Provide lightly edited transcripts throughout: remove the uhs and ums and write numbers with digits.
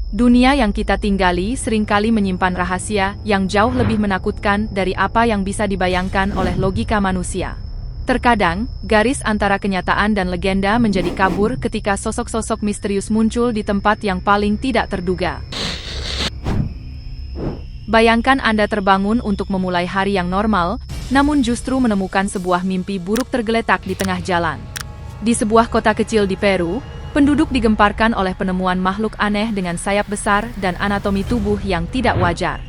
Dunia yang kita tinggali seringkali menyimpan rahasia yang jauh lebih menakutkan dari apa yang bisa dibayangkan oleh logika manusia. Terkadang, garis antara kenyataan dan legenda menjadi kabur ketika sosok-sosok misterius muncul di tempat yang paling tidak terduga. Bayangkan Anda terbangun untuk memulai hari yang normal, namun justru menemukan sebuah mimpi buruk tergeletak di tengah jalan. Di sebuah kota kecil di Peru, penduduk digemparkan oleh penemuan makhluk aneh dengan sayap besar dan anatomi tubuh yang tidak wajar.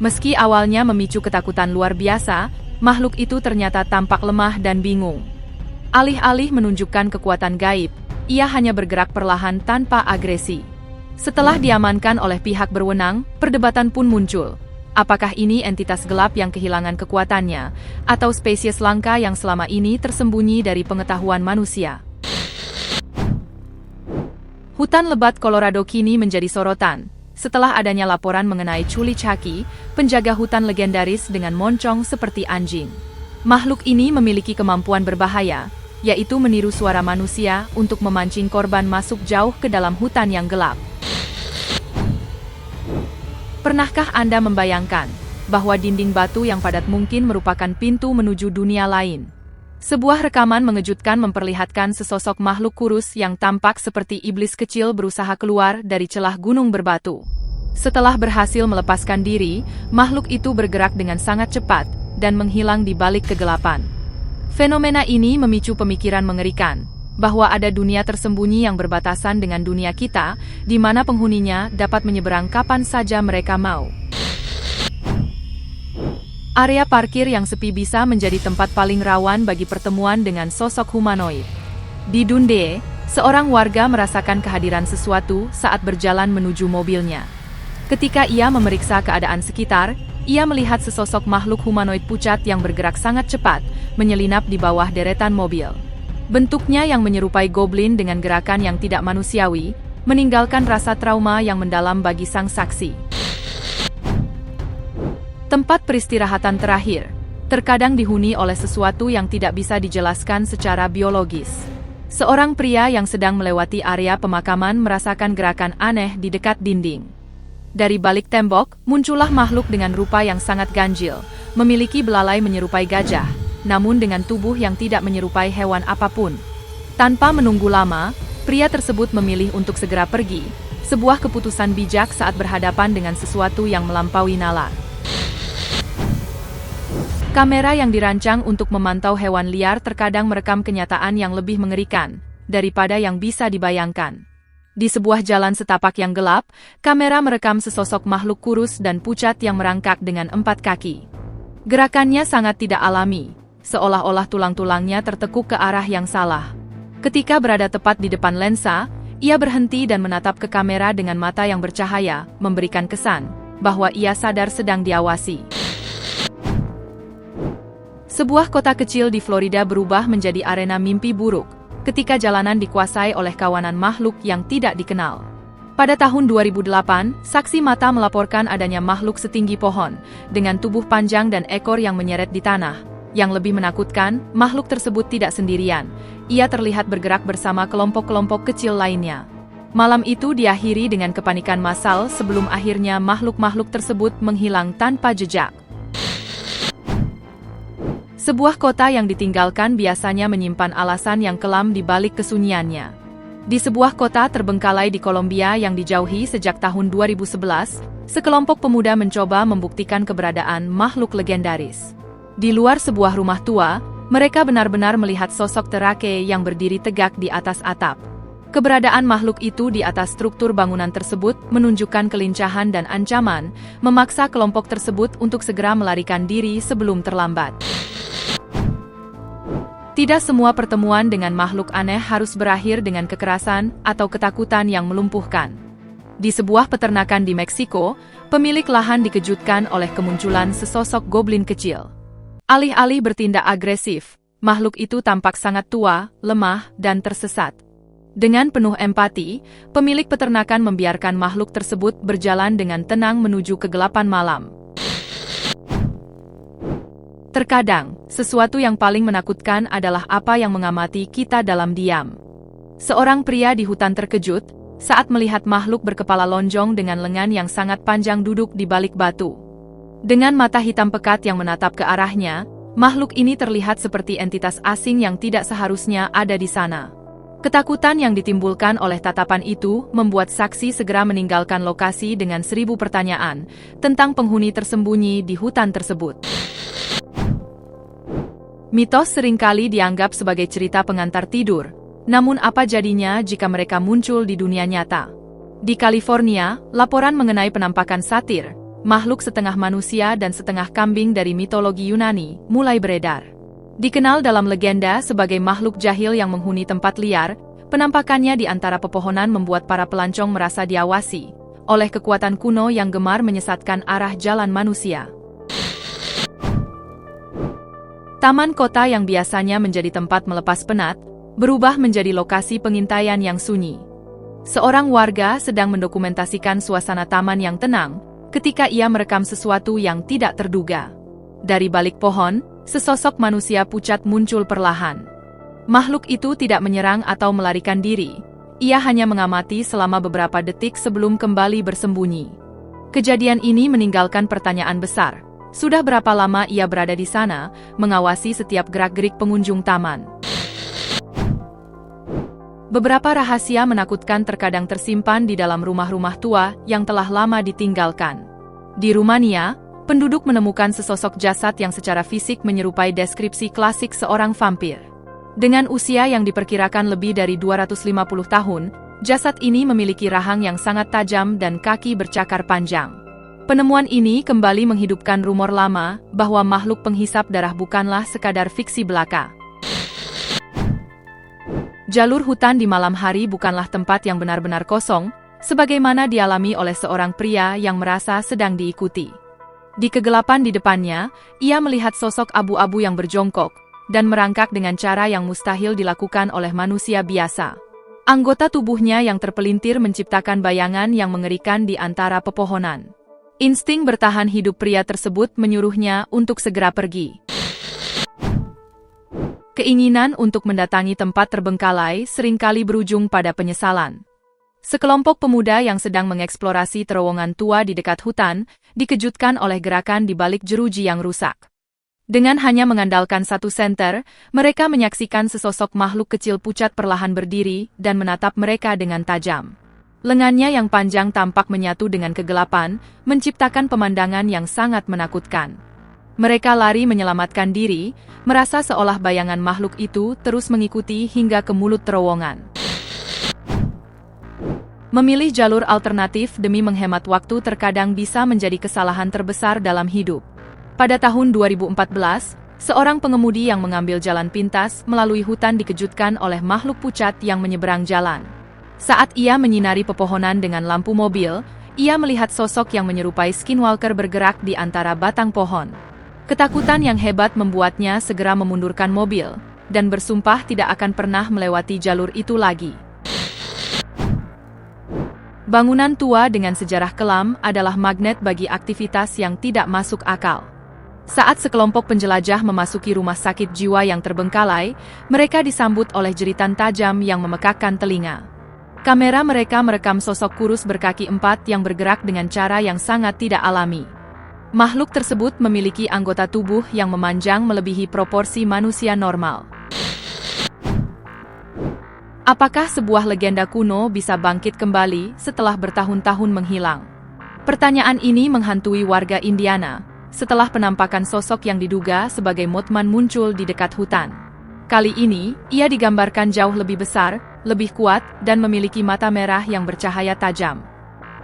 Meski awalnya memicu ketakutan luar biasa, makhluk itu ternyata tampak lemah dan bingung. Alih-alih menunjukkan kekuatan gaib, ia hanya bergerak perlahan tanpa agresi. Setelah diamankan oleh pihak berwenang, perdebatan pun muncul. Apakah ini entitas gelap yang kehilangan kekuatannya, atau spesies langka yang selama ini tersembunyi dari pengetahuan manusia? Hutan lebat Colorado kini menjadi sorotan, setelah adanya laporan mengenai Chuli Chaki, penjaga hutan legendaris dengan moncong seperti anjing. Makhluk ini memiliki kemampuan berbahaya, yaitu meniru suara manusia untuk memancing korban masuk jauh ke dalam hutan yang gelap. Pernahkah Anda membayangkan bahwa dinding batu yang padat mungkin merupakan pintu menuju dunia lain? Sebuah rekaman mengejutkan memperlihatkan sesosok makhluk kurus yang tampak seperti iblis kecil berusaha keluar dari celah gunung berbatu. Setelah berhasil melepaskan diri, makhluk itu bergerak dengan sangat cepat dan menghilang di balik kegelapan. Fenomena ini memicu pemikiran mengerikan, bahwa ada dunia tersembunyi yang berbatasan dengan dunia kita, di mana penghuninya dapat menyeberang kapan saja mereka mau. Area parkir yang sepi bisa menjadi tempat paling rawan bagi pertemuan dengan sosok humanoid. Di Dundee, seorang warga merasakan kehadiran sesuatu saat berjalan menuju mobilnya. Ketika ia memeriksa keadaan sekitar, ia melihat sesosok makhluk humanoid pucat yang bergerak sangat cepat, menyelinap di bawah deretan mobil. Bentuknya yang menyerupai goblin dengan gerakan yang tidak manusiawi, meninggalkan rasa trauma yang mendalam bagi sang saksi. Tempat peristirahatan terakhir, terkadang dihuni oleh sesuatu yang tidak bisa dijelaskan secara biologis. Seorang pria yang sedang melewati area pemakaman merasakan gerakan aneh di dekat dinding. Dari balik tembok, muncullah makhluk dengan rupa yang sangat ganjil, memiliki belalai menyerupai gajah, namun dengan tubuh yang tidak menyerupai hewan apapun. Tanpa menunggu lama, pria tersebut memilih untuk segera pergi, sebuah keputusan bijak saat berhadapan dengan sesuatu yang melampaui nalar. Kamera yang dirancang untuk memantau hewan liar terkadang merekam kenyataan yang lebih mengerikan daripada yang bisa dibayangkan. Di sebuah jalan setapak yang gelap, kamera merekam sesosok makhluk kurus dan pucat yang merangkak dengan 4 kaki. Gerakannya sangat tidak alami, seolah-olah tulang-tulangnya tertekuk ke arah yang salah. Ketika berada tepat di depan lensa, ia berhenti dan menatap ke kamera dengan mata yang bercahaya, memberikan kesan bahwa ia sadar sedang diawasi. Sebuah kota kecil di Florida berubah menjadi arena mimpi buruk, ketika jalanan dikuasai oleh kawanan makhluk yang tidak dikenal. Pada tahun 2008, saksi mata melaporkan adanya makhluk setinggi pohon, dengan tubuh panjang dan ekor yang menyeret di tanah. Yang lebih menakutkan, makhluk tersebut tidak sendirian. Ia terlihat bergerak bersama kelompok-kelompok kecil lainnya. Malam itu diakhiri dengan kepanikan massal sebelum akhirnya makhluk-makhluk tersebut menghilang tanpa jejak. Sebuah kota yang ditinggalkan biasanya menyimpan alasan yang kelam di balik kesunyiannya. Di sebuah kota terbengkalai di Kolombia yang dijauhi sejak tahun 2011, sekelompok pemuda mencoba membuktikan keberadaan makhluk legendaris. Di luar sebuah rumah tua, mereka benar-benar melihat sosok terake yang berdiri tegak di atas atap. Keberadaan makhluk itu di atas struktur bangunan tersebut menunjukkan kelincahan dan ancaman, memaksa kelompok tersebut untuk segera melarikan diri sebelum terlambat. Tidak semua pertemuan dengan makhluk aneh harus berakhir dengan kekerasan atau ketakutan yang melumpuhkan. Di sebuah peternakan di Meksiko, pemilik lahan dikejutkan oleh kemunculan sesosok goblin kecil. Alih-alih bertindak agresif, makhluk itu tampak sangat tua, lemah, dan tersesat. Dengan penuh empati, pemilik peternakan membiarkan makhluk tersebut berjalan dengan tenang menuju kegelapan malam. Terkadang, sesuatu yang paling menakutkan adalah apa yang mengamati kita dalam diam. Seorang pria di hutan terkejut saat melihat makhluk berkepala lonjong dengan lengan yang sangat panjang duduk di balik batu. Dengan mata hitam pekat yang menatap ke arahnya, makhluk ini terlihat seperti entitas asing yang tidak seharusnya ada di sana. Ketakutan yang ditimbulkan oleh tatapan itu membuat saksi segera meninggalkan lokasi dengan 1000 pertanyaan tentang penghuni tersembunyi di hutan tersebut. Mitos seringkali dianggap sebagai cerita pengantar tidur, namun apa jadinya jika mereka muncul di dunia nyata? Di California, laporan mengenai penampakan satir, makhluk setengah manusia dan setengah kambing dari mitologi Yunani, mulai beredar. Dikenal dalam legenda sebagai makhluk jahil yang menghuni tempat liar, penampakannya di antara pepohonan membuat para pelancong merasa diawasi oleh kekuatan kuno yang gemar menyesatkan arah jalan manusia. Taman kota yang biasanya menjadi tempat melepas penat, berubah menjadi lokasi pengintaian yang sunyi. Seorang warga sedang mendokumentasikan suasana taman yang tenang, ketika ia merekam sesuatu yang tidak terduga. Dari balik pohon, sesosok manusia pucat muncul perlahan. Makhluk itu tidak menyerang atau melarikan diri. Ia hanya mengamati selama beberapa detik sebelum kembali bersembunyi. Kejadian ini meninggalkan pertanyaan besar. Sudah berapa lama ia berada di sana, mengawasi setiap gerak-gerik pengunjung taman? Beberapa rahasia menakutkan terkadang tersimpan di dalam rumah-rumah tua yang telah lama ditinggalkan. Di Rumania, penduduk menemukan sesosok jasad yang secara fisik menyerupai deskripsi klasik seorang vampir. Dengan usia yang diperkirakan lebih dari 250 tahun, jasad ini memiliki rahang yang sangat tajam dan kaki bercakar panjang. Penemuan ini kembali menghidupkan rumor lama bahwa makhluk penghisap darah bukanlah sekadar fiksi belaka. Jalur hutan di malam hari bukanlah tempat yang benar-benar kosong, sebagaimana dialami oleh seorang pria yang merasa sedang diikuti. Di kegelapan di depannya, ia melihat sosok abu-abu yang berjongkok dan merangkak dengan cara yang mustahil dilakukan oleh manusia biasa. Anggota tubuhnya yang terpelintir menciptakan bayangan yang mengerikan di antara pepohonan. Insting bertahan hidup pria tersebut menyuruhnya untuk segera pergi. Keinginan untuk mendatangi tempat terbengkalai seringkali berujung pada penyesalan. Sekelompok pemuda yang sedang mengeksplorasi terowongan tua di dekat hutan, dikejutkan oleh gerakan di balik jeruji yang rusak. Dengan hanya mengandalkan satu senter, mereka menyaksikan sesosok makhluk kecil pucat perlahan berdiri dan menatap mereka dengan tajam. Lengannya yang panjang tampak menyatu dengan kegelapan, menciptakan pemandangan yang sangat menakutkan. Mereka lari menyelamatkan diri, merasa seolah bayangan makhluk itu terus mengikuti hingga ke mulut terowongan. Memilih jalur alternatif demi menghemat waktu terkadang bisa menjadi kesalahan terbesar dalam hidup. Pada tahun 2014, seorang pengemudi yang mengambil jalan pintas melalui hutan dikejutkan oleh makhluk pucat yang menyeberang jalan. Saat ia menyinari pepohonan dengan lampu mobil, ia melihat sosok yang menyerupai skinwalker bergerak di antara batang pohon. Ketakutan yang hebat membuatnya segera memundurkan mobil, dan bersumpah tidak akan pernah melewati jalur itu lagi. Bangunan tua dengan sejarah kelam adalah magnet bagi aktivitas yang tidak masuk akal. Saat sekelompok penjelajah memasuki rumah sakit jiwa yang terbengkalai, mereka disambut oleh jeritan tajam yang memekakkan telinga. Kamera mereka merekam sosok kurus berkaki 4 yang bergerak dengan cara yang sangat tidak alami. Makhluk tersebut memiliki anggota tubuh yang memanjang melebihi proporsi manusia normal. Apakah sebuah legenda kuno bisa bangkit kembali setelah bertahun-tahun menghilang? Pertanyaan ini menghantui warga Indiana, setelah penampakan sosok yang diduga sebagai Mothman muncul di dekat hutan. Kali ini, ia digambarkan jauh lebih besar, lebih kuat, dan memiliki mata merah yang bercahaya tajam.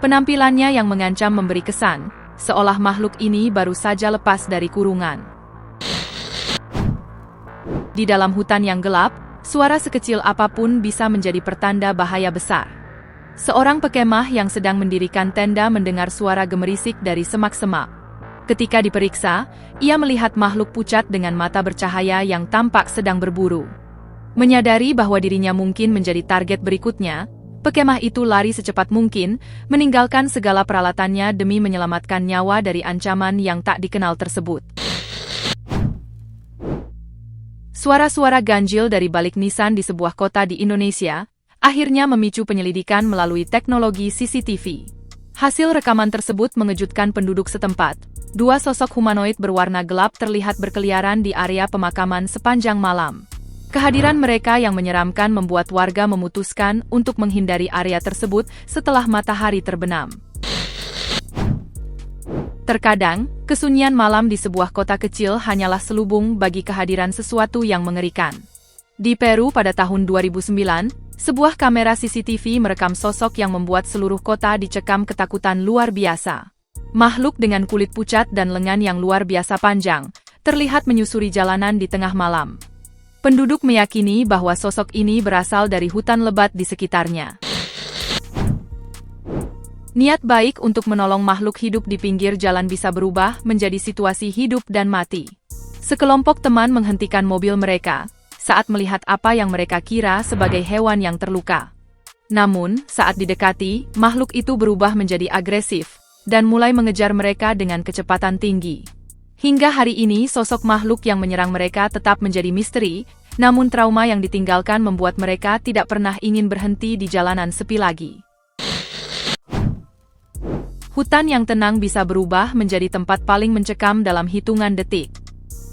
Penampilannya yang mengancam memberi kesan, seolah makhluk ini baru saja lepas dari kurungan. Di dalam hutan yang gelap, suara sekecil apapun bisa menjadi pertanda bahaya besar. Seorang pekemah yang sedang mendirikan tenda mendengar suara gemerisik dari semak-semak. Ketika diperiksa, ia melihat makhluk pucat dengan mata bercahaya yang tampak sedang berburu. Menyadari bahwa dirinya mungkin menjadi target berikutnya, pekemah itu lari secepat mungkin, meninggalkan segala peralatannya demi menyelamatkan nyawa dari ancaman yang tak dikenal tersebut. Suara-suara ganjil dari balik nisan di sebuah kota di Indonesia akhirnya memicu penyelidikan melalui teknologi CCTV. Hasil rekaman tersebut mengejutkan penduduk setempat. Dua sosok humanoid berwarna gelap terlihat berkeliaran di area pemakaman sepanjang malam. Kehadiran mereka yang menyeramkan membuat warga memutuskan untuk menghindari area tersebut setelah matahari terbenam. Terkadang, kesunyian malam di sebuah kota kecil hanyalah selubung bagi kehadiran sesuatu yang mengerikan. Di Peru pada tahun 2009, sebuah kamera CCTV merekam sosok yang membuat seluruh kota dicekam ketakutan luar biasa. Makhluk dengan kulit pucat dan lengan yang luar biasa panjang, terlihat menyusuri jalanan di tengah malam. Penduduk meyakini bahwa sosok ini berasal dari hutan lebat di sekitarnya. Niat baik untuk menolong makhluk hidup di pinggir jalan bisa berubah menjadi situasi hidup dan mati. Sekelompok teman menghentikan mobil mereka saat melihat apa yang mereka kira sebagai hewan yang terluka. Namun, saat didekati, makhluk itu berubah menjadi agresif dan mulai mengejar mereka dengan kecepatan tinggi. Hingga hari ini sosok makhluk yang menyerang mereka tetap menjadi misteri, namun trauma yang ditinggalkan membuat mereka tidak pernah ingin berhenti di jalanan sepi lagi. Hutan yang tenang bisa berubah menjadi tempat paling mencekam dalam hitungan detik.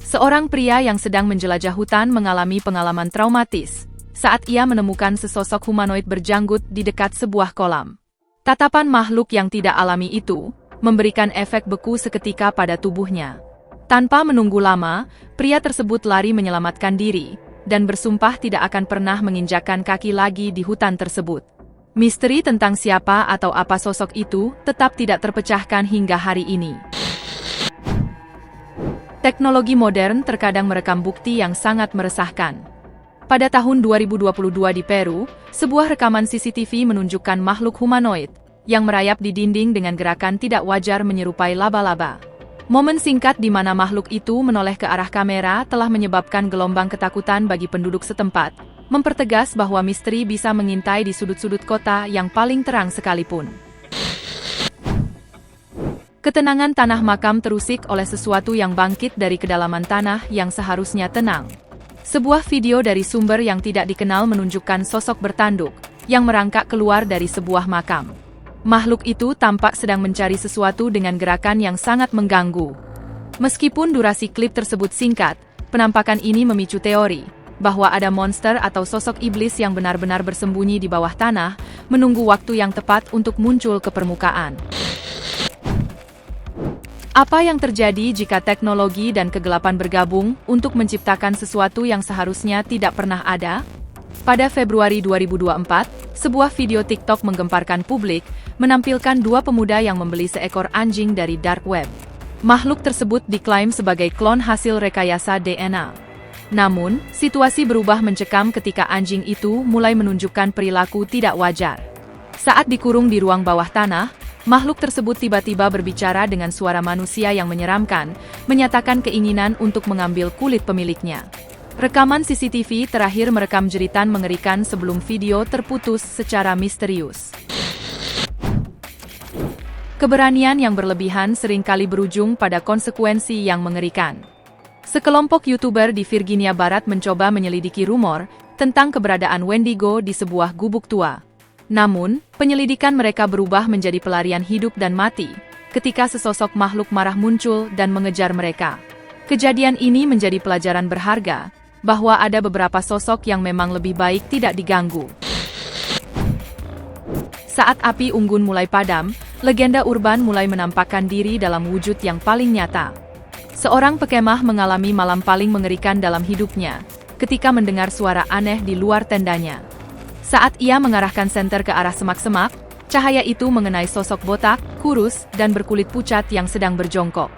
Seorang pria yang sedang menjelajah hutan mengalami pengalaman traumatis saat ia menemukan sesosok humanoid berjanggut di dekat sebuah kolam. Tatapan makhluk yang tidak alami itu memberikan efek beku seketika pada tubuhnya. Tanpa menunggu lama, pria tersebut lari menyelamatkan diri, dan bersumpah tidak akan pernah menginjakkan kaki lagi di hutan tersebut. Misteri tentang siapa atau apa sosok itu tetap tidak terpecahkan hingga hari ini. Teknologi modern terkadang merekam bukti yang sangat meresahkan. Pada tahun 2022 di Peru, sebuah rekaman CCTV menunjukkan makhluk humanoid yang merayap di dinding dengan gerakan tidak wajar menyerupai laba-laba. Momen singkat di mana makhluk itu menoleh ke arah kamera telah menyebabkan gelombang ketakutan bagi penduduk setempat, mempertegas bahwa misteri bisa mengintai di sudut-sudut kota yang paling terang sekalipun. Ketenangan tanah makam terusik oleh sesuatu yang bangkit dari kedalaman tanah yang seharusnya tenang. Sebuah video dari sumber yang tidak dikenal menunjukkan sosok bertanduk yang merangkak keluar dari sebuah makam. Makhluk itu tampak sedang mencari sesuatu dengan gerakan yang sangat mengganggu. Meskipun durasi klip tersebut singkat, penampakan ini memicu teori bahwa ada monster atau sosok iblis yang benar-benar bersembunyi di bawah tanah, menunggu waktu yang tepat untuk muncul ke permukaan. Apa yang terjadi jika teknologi dan kegelapan bergabung untuk menciptakan sesuatu yang seharusnya tidak pernah ada? Pada Februari 2024, sebuah video TikTok menggemparkan publik, menampilkan dua pemuda yang membeli seekor anjing dari dark web. Makhluk tersebut diklaim sebagai klon hasil rekayasa DNA. Namun, situasi berubah mencekam ketika anjing itu mulai menunjukkan perilaku tidak wajar. Saat dikurung di ruang bawah tanah, makhluk tersebut tiba-tiba berbicara dengan suara manusia yang menyeramkan, menyatakan keinginan untuk mengambil kulit pemiliknya. Rekaman CCTV terakhir merekam jeritan mengerikan sebelum video terputus secara misterius. Keberanian yang berlebihan seringkali berujung pada konsekuensi yang mengerikan. Sekelompok YouTuber di Virginia Barat mencoba menyelidiki rumor tentang keberadaan Wendigo di sebuah gubuk tua. Namun, penyelidikan mereka berubah menjadi pelarian hidup dan mati ketika sesosok makhluk marah muncul dan mengejar mereka. Kejadian ini menjadi pelajaran berharga bahwa ada beberapa sosok yang memang lebih baik tidak diganggu. Saat api unggun mulai padam, legenda urban mulai menampakkan diri dalam wujud yang paling nyata. Seorang pekemah mengalami malam paling mengerikan dalam hidupnya ketika mendengar suara aneh di luar tendanya. Saat ia mengarahkan senter ke arah semak-semak, cahaya itu mengenai sosok botak, kurus, dan berkulit pucat yang sedang berjongkok.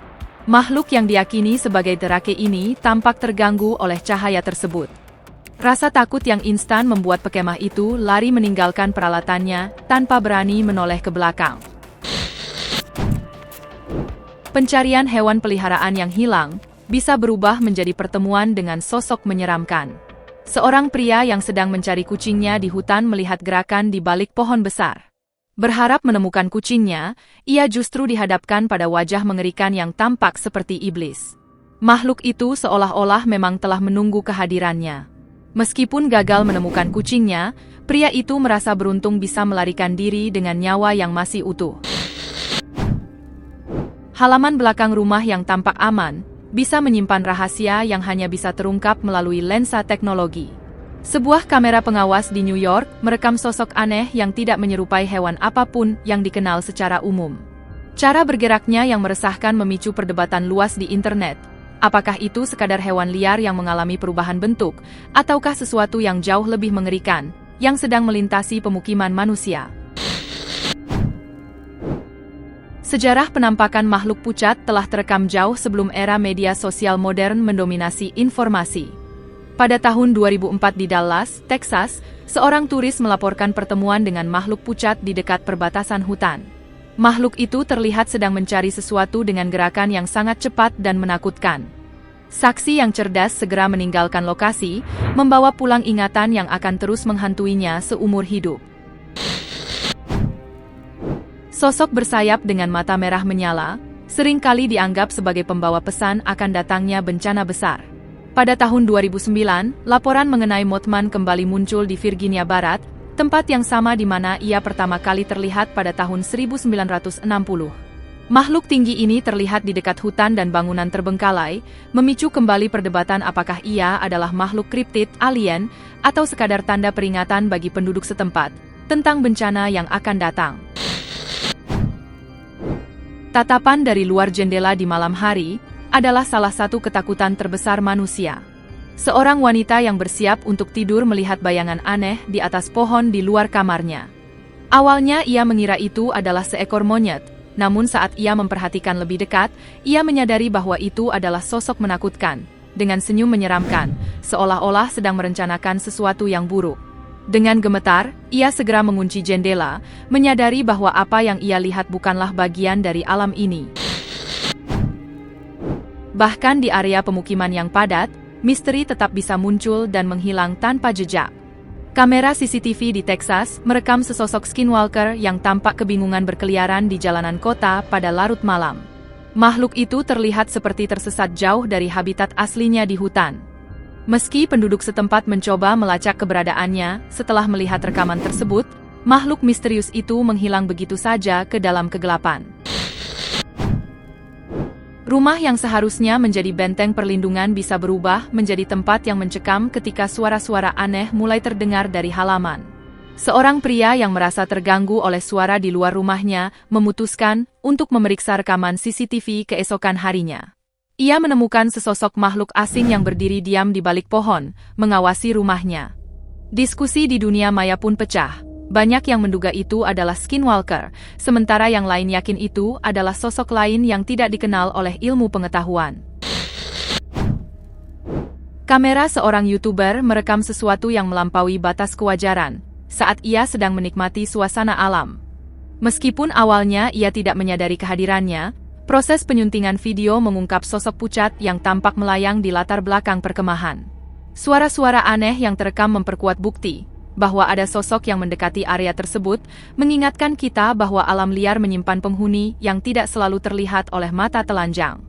Makhluk yang diyakini sebagai Drake ini tampak terganggu oleh cahaya tersebut. Rasa takut yang instan membuat pekemah itu lari meninggalkan peralatannya tanpa berani menoleh ke belakang. Pencarian hewan peliharaan yang hilang bisa berubah menjadi pertemuan dengan sosok menyeramkan. Seorang pria yang sedang mencari kucingnya di hutan melihat gerakan di balik pohon besar. Berharap menemukan kucingnya, ia justru dihadapkan pada wajah mengerikan yang tampak seperti iblis. Makhluk itu seolah-olah memang telah menunggu kehadirannya. Meskipun gagal menemukan kucingnya, pria itu merasa beruntung bisa melarikan diri dengan nyawa yang masih utuh. Halaman belakang rumah yang tampak aman, bisa menyimpan rahasia yang hanya bisa terungkap melalui lensa teknologi. Sebuah kamera pengawas di New York merekam sosok aneh yang tidak menyerupai hewan apapun yang dikenal secara umum. Cara bergeraknya yang meresahkan memicu perdebatan luas di internet. Apakah itu sekadar hewan liar yang mengalami perubahan bentuk, ataukah sesuatu yang jauh lebih mengerikan, yang sedang melintasi pemukiman manusia? Sejarah penampakan makhluk pucat telah terekam jauh sebelum era media sosial modern mendominasi informasi. Pada tahun 2004 di Dallas, Texas, seorang turis melaporkan pertemuan dengan makhluk pucat di dekat perbatasan hutan. Makhluk itu terlihat sedang mencari sesuatu dengan gerakan yang sangat cepat dan menakutkan. Saksi yang cerdas segera meninggalkan lokasi, membawa pulang ingatan yang akan terus menghantuinya seumur hidup. Sosok bersayap dengan mata merah menyala, seringkali dianggap sebagai pembawa pesan akan datangnya bencana besar. Pada tahun 2009, laporan mengenai Mothman kembali muncul di Virginia Barat, tempat yang sama di mana ia pertama kali terlihat pada tahun 1960. Makhluk tinggi ini terlihat di dekat hutan dan bangunan terbengkalai, memicu kembali perdebatan apakah ia adalah makhluk kriptid, alien, atau sekadar tanda peringatan bagi penduduk setempat tentang bencana yang akan datang. Tatapan dari luar jendela di malam hari adalah salah satu ketakutan terbesar manusia. Seorang wanita yang bersiap untuk tidur melihat bayangan aneh di atas pohon di luar kamarnya. Awalnya ia mengira itu adalah seekor monyet, namun saat ia memperhatikan lebih dekat, ia menyadari bahwa itu adalah sosok menakutkan, dengan senyum menyeramkan, seolah-olah sedang merencanakan sesuatu yang buruk. Dengan gemetar, ia segera mengunci jendela, menyadari bahwa apa yang ia lihat bukanlah bagian dari alam ini. Bahkan di area pemukiman yang padat, misteri tetap bisa muncul dan menghilang tanpa jejak. Kamera CCTV di Texas merekam sesosok skinwalker yang tampak kebingungan berkeliaran di jalanan kota pada larut malam. Makhluk itu terlihat seperti tersesat jauh dari habitat aslinya di hutan. Meski penduduk setempat mencoba melacak keberadaannya, setelah melihat rekaman tersebut, makhluk misterius itu menghilang begitu saja ke dalam kegelapan. Rumah yang seharusnya menjadi benteng perlindungan bisa berubah menjadi tempat yang mencekam ketika suara-suara aneh mulai terdengar dari halaman. Seorang pria yang merasa terganggu oleh suara di luar rumahnya memutuskan untuk memeriksa rekaman CCTV keesokan harinya. Ia menemukan sesosok makhluk asing yang berdiri diam di balik pohon, mengawasi rumahnya. Diskusi di dunia maya pun pecah. Banyak yang menduga itu adalah skinwalker, sementara yang lain yakin itu adalah sosok lain yang tidak dikenal oleh ilmu pengetahuan. Kamera seorang YouTuber merekam sesuatu yang melampaui batas kewajaran, saat ia sedang menikmati suasana alam. Meskipun awalnya ia tidak menyadari kehadirannya, proses penyuntingan video mengungkap sosok pucat yang tampak melayang di latar belakang perkemahan. Suara-suara aneh yang terekam memperkuat bukti bahwa ada sosok yang mendekati area tersebut, mengingatkan kita bahwa alam liar menyimpan penghuni yang tidak selalu terlihat oleh mata telanjang.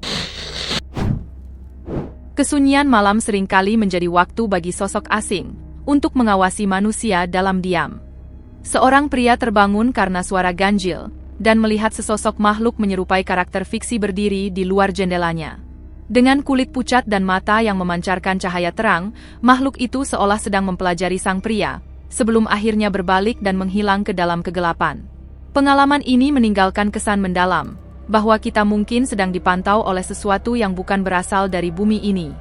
Kesunyian malam seringkali menjadi waktu bagi sosok asing untuk mengawasi manusia dalam diam. Seorang pria terbangun karena suara ganjil dan melihat sesosok makhluk menyerupai karakter fiksi berdiri di luar jendelanya. Dengan kulit pucat dan mata yang memancarkan cahaya terang, makhluk itu seolah sedang mempelajari sang pria, sebelum akhirnya berbalik dan menghilang ke dalam kegelapan. Pengalaman ini meninggalkan kesan mendalam, bahwa kita mungkin sedang dipantau oleh sesuatu yang bukan berasal dari bumi ini.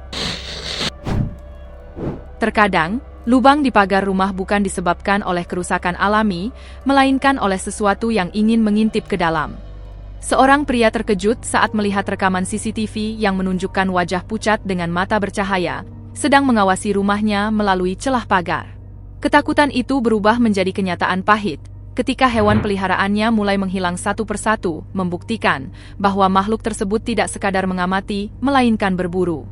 Terkadang, lubang di pagar rumah bukan disebabkan oleh kerusakan alami, melainkan oleh sesuatu yang ingin mengintip ke dalam. Seorang pria terkejut saat melihat rekaman CCTV yang menunjukkan wajah pucat dengan mata bercahaya, sedang mengawasi rumahnya melalui celah pagar. Ketakutan itu berubah menjadi kenyataan pahit, ketika hewan peliharaannya mulai menghilang satu persatu, membuktikan bahwa makhluk tersebut tidak sekadar mengamati, melainkan berburu.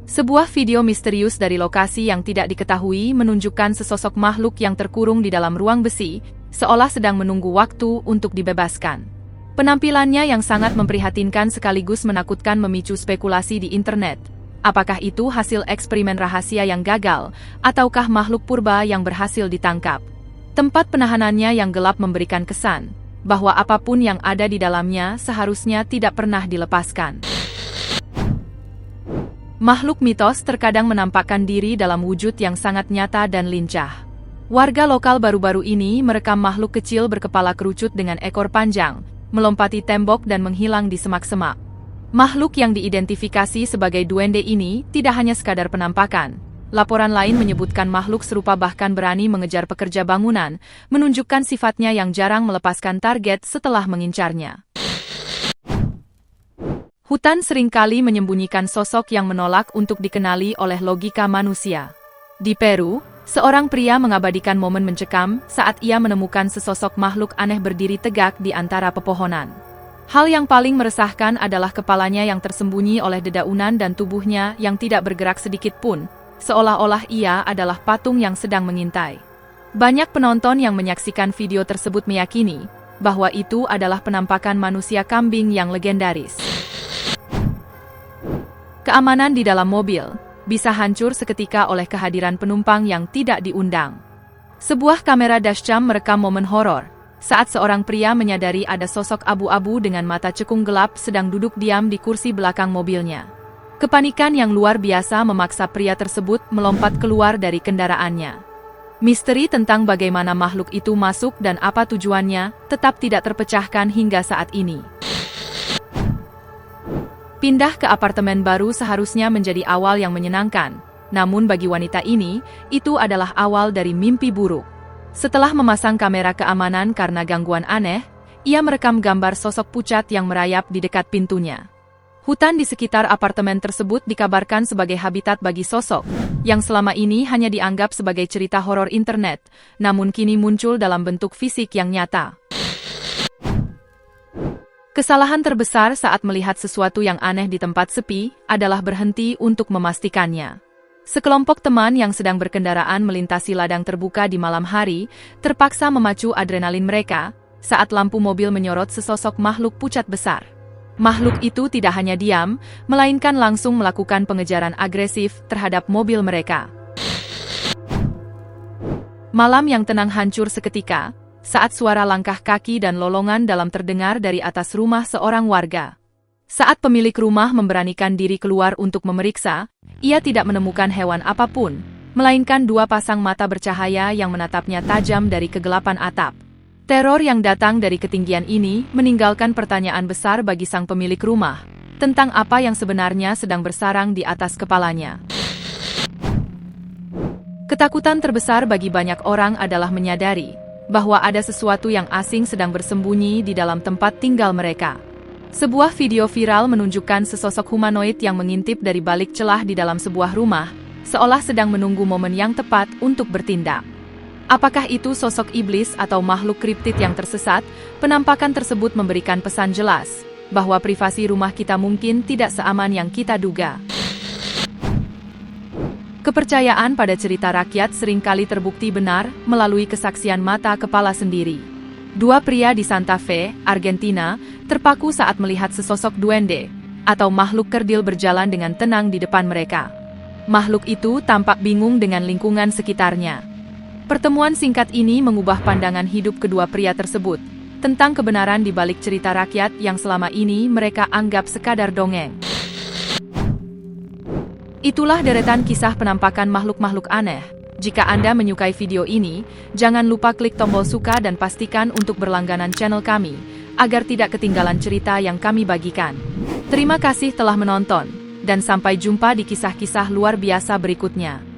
Sebuah video misterius dari lokasi yang tidak diketahui menunjukkan sesosok makhluk yang terkurung di dalam ruang besi, seolah sedang menunggu waktu untuk dibebaskan. Penampilannya yang sangat memprihatinkan sekaligus menakutkan memicu spekulasi di internet. Apakah itu hasil eksperimen rahasia yang gagal, ataukah makhluk purba yang berhasil ditangkap? Tempat penahanannya yang gelap memberikan kesan bahwa apapun yang ada di dalamnya seharusnya tidak pernah dilepaskan. Makhluk mitos terkadang menampakkan diri dalam wujud yang sangat nyata dan lincah. Warga lokal baru-baru ini merekam makhluk kecil berkepala kerucut dengan ekor panjang, melompati tembok dan menghilang di semak-semak. Makhluk yang diidentifikasi sebagai duende ini tidak hanya sekadar penampakan. Laporan lain menyebutkan makhluk serupa bahkan berani mengejar pekerja bangunan, menunjukkan sifatnya yang jarang melepaskan target setelah mengincarnya. Hutan seringkali menyembunyikan sosok yang menolak untuk dikenali oleh logika manusia. Di Peru, seorang pria mengabadikan momen mencekam saat ia menemukan sesosok makhluk aneh berdiri tegak di antara pepohonan. Hal yang paling meresahkan adalah kepalanya yang tersembunyi oleh dedaunan dan tubuhnya yang tidak bergerak sedikit pun, seolah-olah ia adalah patung yang sedang mengintai. Banyak penonton yang menyaksikan video tersebut meyakini bahwa itu adalah penampakan manusia kambing yang legendaris. Keamanan di dalam mobil bisa hancur seketika oleh kehadiran penumpang yang tidak diundang. Sebuah kamera dashcam merekam momen horor saat seorang pria menyadari ada sosok abu-abu dengan mata cekung gelap sedang duduk diam di kursi belakang mobilnya. Kepanikan yang luar biasa memaksa pria tersebut melompat keluar dari kendaraannya. Misteri tentang bagaimana makhluk itu masuk dan apa tujuannya tetap tidak terpecahkan hingga saat ini. Pindah ke apartemen baru seharusnya menjadi awal yang menyenangkan, namun bagi wanita ini, itu adalah awal dari mimpi buruk. Setelah memasang kamera keamanan karena gangguan aneh, ia merekam gambar sosok pucat yang merayap di dekat pintunya. Hutan di sekitar apartemen tersebut dikabarkan sebagai habitat bagi sosok, yang selama ini hanya dianggap sebagai cerita horor internet, namun kini muncul dalam bentuk fisik yang nyata. Kesalahan terbesar saat melihat sesuatu yang aneh di tempat sepi adalah berhenti untuk memastikannya. Sekelompok teman yang sedang berkendaraan melintasi ladang terbuka di malam hari, terpaksa memacu adrenalin mereka saat lampu mobil menyorot sesosok makhluk pucat besar. Makhluk itu tidak hanya diam, melainkan langsung melakukan pengejaran agresif terhadap mobil mereka. Malam yang tenang hancur seketika, saat suara langkah kaki dan lolongan dalam terdengar dari atas rumah seorang warga. Saat pemilik rumah memberanikan diri keluar untuk memeriksa, ia tidak menemukan hewan apapun, melainkan dua pasang mata bercahaya yang menatapnya tajam dari kegelapan atap. Teror yang datang dari ketinggian ini meninggalkan pertanyaan besar bagi sang pemilik rumah, tentang apa yang sebenarnya sedang bersarang di atas kepalanya. Ketakutan terbesar bagi banyak orang adalah menyadari bahwa ada sesuatu yang asing sedang bersembunyi di dalam tempat tinggal mereka. Sebuah video viral menunjukkan sesosok humanoid yang mengintip dari balik celah di dalam sebuah rumah, seolah sedang menunggu momen yang tepat untuk bertindak. Apakah itu sosok iblis atau makhluk kriptid yang tersesat? Penampakan tersebut memberikan pesan jelas bahwa privasi rumah kita mungkin tidak seaman yang kita duga. Kepercayaan pada cerita rakyat seringkali terbukti benar melalui kesaksian mata kepala sendiri. Dua pria di Santa Fe, Argentina, terpaku saat melihat sesosok duende atau makhluk kerdil berjalan dengan tenang di depan mereka. Makhluk itu tampak bingung dengan lingkungan sekitarnya. Pertemuan singkat ini mengubah pandangan hidup kedua pria tersebut tentang kebenaran di balik cerita rakyat yang selama ini mereka anggap sekadar dongeng. Itulah deretan kisah penampakan makhluk-makhluk aneh. Jika Anda menyukai video ini, jangan lupa klik tombol suka dan pastikan untuk berlangganan channel kami, agar tidak ketinggalan cerita yang kami bagikan. Terima kasih telah menonton, dan sampai jumpa di kisah-kisah luar biasa berikutnya.